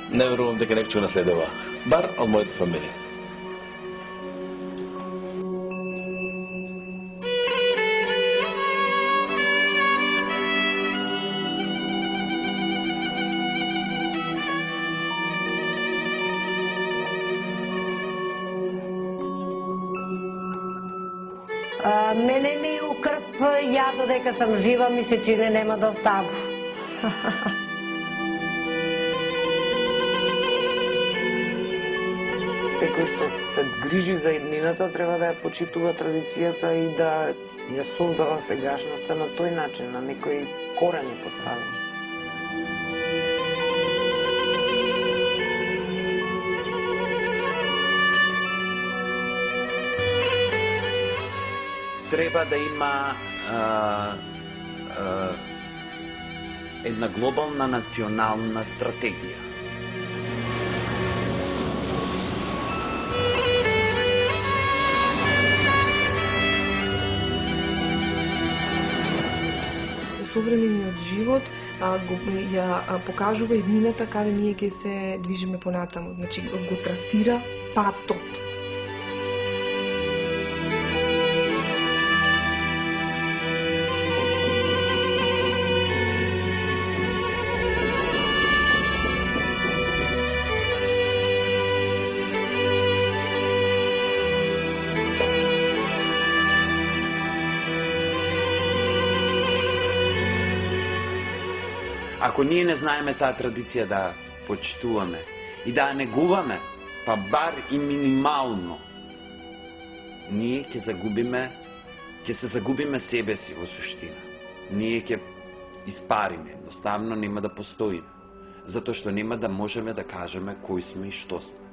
Не верувам дека некој ќе наследува. Бар од мојата фамилија. Мене ми у крв ја додека сам жива ми се чини нема да оставу. Секој што се грижи за еднината треба да ја почитува традицијата и да ја создава сегашноста на тој начин, на некои корени поставени. Треба да има една глобална национална стратегија. Современиот живот ја покажува еднината каде ние ќе се движиме понатаму. Значи, го трасира патот. Ако ние не знаеме таа традиција да почитуваме и да ја негуваме, па бар и минимално, ние ќе се загубиме себе си во суштина. Ние ќе испариме, едноставно нема да постоиме, затоа што нема да можеме да кажеме кои сме и што сме.